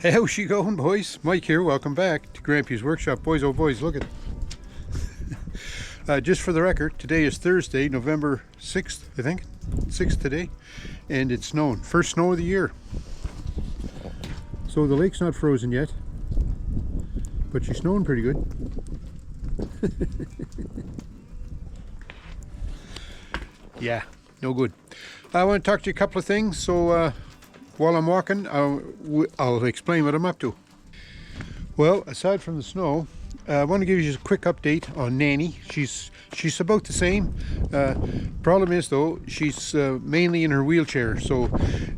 Hey, how's she going, boys? Mike here. Welcome back to Grampie's workshop. Boys, oh boys, look at just for the record, today is Thursday, November 6th, I think. 6th today. And it's snowing. First snow of the year. So the lake's not frozen yet. But she's snowing pretty good. Yeah, no good. I want to talk to you a couple of things. So while I'm walking, I'll explain what I'm up to. Well, aside from the snow, I want to give you a quick update on Nannie. She's about the same. Problem is though, she's mainly in her wheelchair, so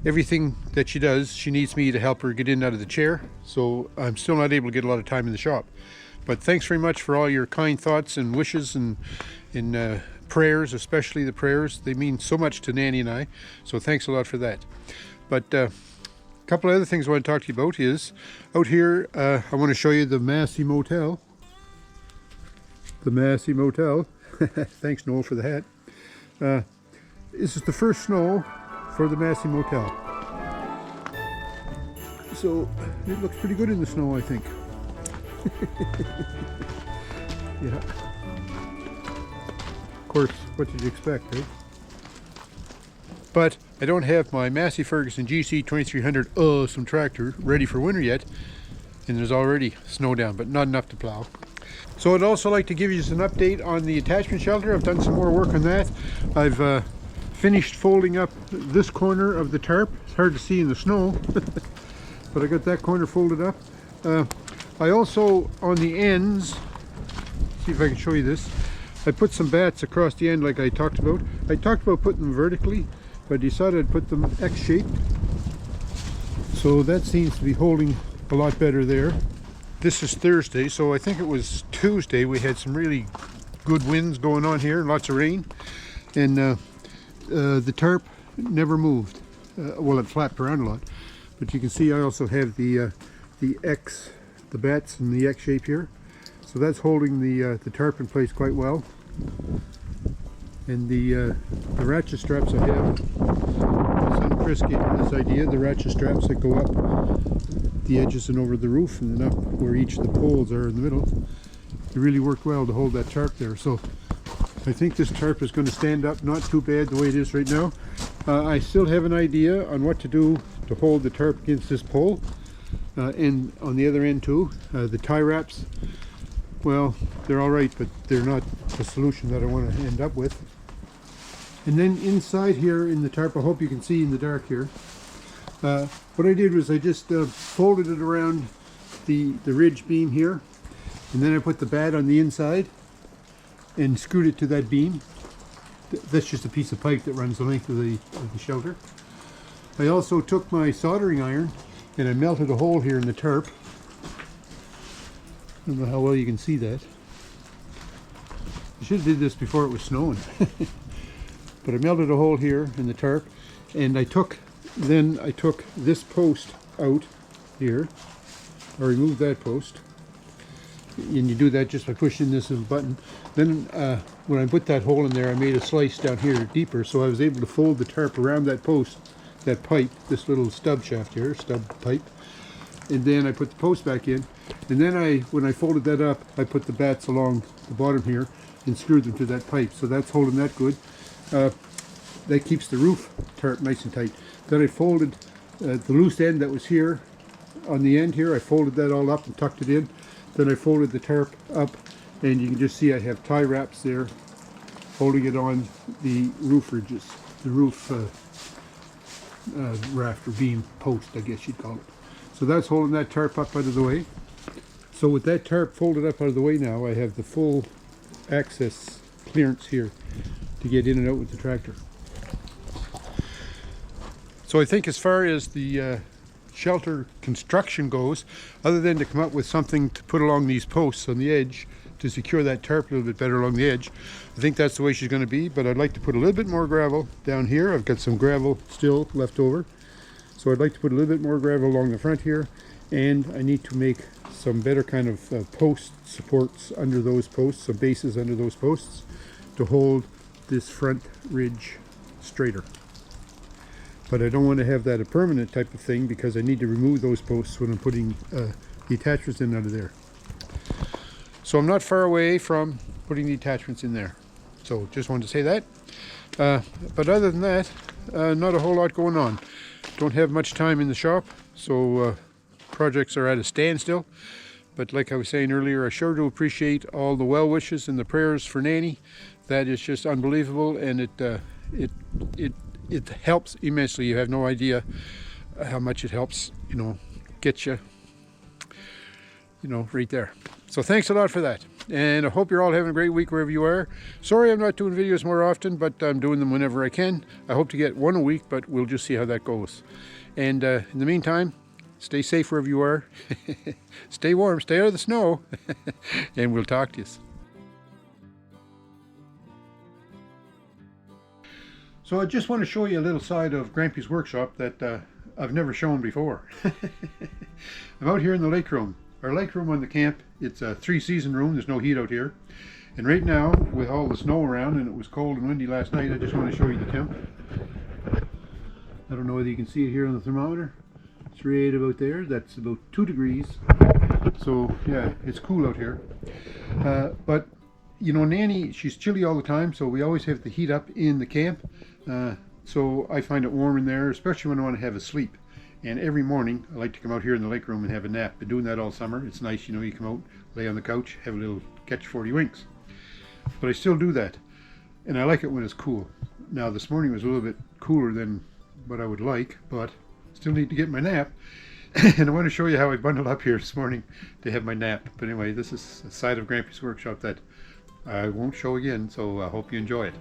everything that she does, she needs me to help her get in and out of the chair. So I'm still not able to get a lot of time in the shop. But thanks very much for all your kind thoughts and wishes and prayers, especially the prayers. They mean so much to Nannie and I. So thanks a lot for that. But a couple of other things I want to talk to you about is out here. I want to show you the Massey Motel. The Massey Motel. Thanks, Noel, for the hat. This is the first snow for the Massey Motel. So it looks pretty good in the snow, I think. Yeah. Of course, what did you expect, right? But I don't have my Massey Ferguson GC 2300 awesome tractor ready for winter yet, and there's already snow down, but not enough to plow. So I'd also like to give you an update on the attachment shelter. I've done some more work on that. I've finished folding up this corner of the tarp. It's hard to see in the snow, but I got that corner folded up. I also, on the ends, see if I can show you this, I put some bats across the end like I talked about. I talked about putting them vertically, but I decided I'd put them X-shaped. So that seems to be holding a lot better there. This is Thursday, so I think it was Tuesday we had some really good winds going on here, lots of rain, and the tarp never moved. Well, it flapped around a lot, but you can see I also have the bats in the X shape here, so that's holding the tarp in place quite well. And the ratchet straps I have, my son Chris gave me this idea, the ratchet straps that go up the edges and over the roof and then up where each of the poles are in the middle. It really worked well to hold that tarp there. So I think this tarp is going to stand up not too bad the way it is right now. I still have an idea on what to do to hold the tarp against this pole, and on the other end too. The tie wraps, well, they're all right, but they're not the solution that I want to end up with. And then inside here in the tarp, I hope you can see in the dark here, what I did was I just folded it around the ridge beam here, and then I put the bat on the inside and screwed it to that beam. That's just a piece of pipe that runs the length of the shelter. I also took my soldering iron and I melted a hole here in the tarp. I don't know how well you can see that. I should have did this before it was snowing. But I melted a hole here in the tarp, and I took this post out here. I removed that post, and you do that just by pushing this little button. Then when I put that hole in there, I made a slice down here deeper, so I was able to fold the tarp around that post, that pipe, this little stub shaft here, stub pipe. And then I put the post back in, and then when I folded that up, I put the bats along the bottom here and screwed them to that pipe. So that's holding that good. That keeps the roof tarp nice and tight. Then I folded the loose end that was here on the end here. I folded that all up and tucked it in. Then I folded the tarp up, and you can just see I have tie wraps there holding it on the roof ridges, the roof raft or beam post, I guess you'd call it. So that's holding that tarp up out of the way. So with that tarp folded up out of the way now, I have the full access clearance here to get in and out with the tractor. So I think as far as the shelter construction goes, other than to come up with something to put along these posts on the edge to secure that tarp a little bit better along the edge, I think that's the way she's going to be. But I'd like to put a little bit more gravel down here. I've got some gravel still left over, so I'd like to put a little bit more gravel along the front here, and I need to make some better kind of post supports under those posts, some bases under those posts to hold this front ridge straighter. but I don't want to have that a permanent type of thing because I need to remove those posts when I'm putting the attachments in out of there. So I'm not far away from putting the attachments in there. So just wanted to say that. But other than that, not a whole lot going on. Don't have much time in the shop, so projects are at a standstill. But like I was saying earlier, I sure do appreciate all the well wishes and the prayers for Nannie. That is just unbelievable, and it helps immensely. You have no idea how much it helps, you know, get you, right there. So thanks a lot for that. And I hope you're all having a great week wherever you are. Sorry I'm not doing videos more often, but I'm doing them whenever I can. I hope to get one a week, but we'll just see how that goes. And in the meantime, stay safe wherever you are. Stay warm, stay out of the snow, and we'll talk to you. So I just want to show you a little side of Grampie's workshop that I've never shown before. I'm out here in the lake room. Our lake room on the camp, it's a 3-season room. There's no heat out here. And right now, with all the snow around, and it was cold and windy last night, I just want to show you the temp. I don't know whether you can see it here on the thermometer. It's right about there. That's about 2 degrees. So yeah, it's cool out here. But you know, Nannie, she's chilly all the time, so we always have the heat up in the camp. So I find it warm in there, especially when I want to have a sleep. And every morning I like to come out here in the lake room and have a nap. Been doing that all summer. It's nice, you know, you come out, lay on the couch, have a little catch 40 winks. But I still do that, and I like it when it's cool. Now this morning was a little bit cooler than what I would like, but still need to get my nap. And I want to show you how I bundled up here this morning to have my nap. But anyway, this is a side of Grampie's workshop that I won't show again, so I hope you enjoy it.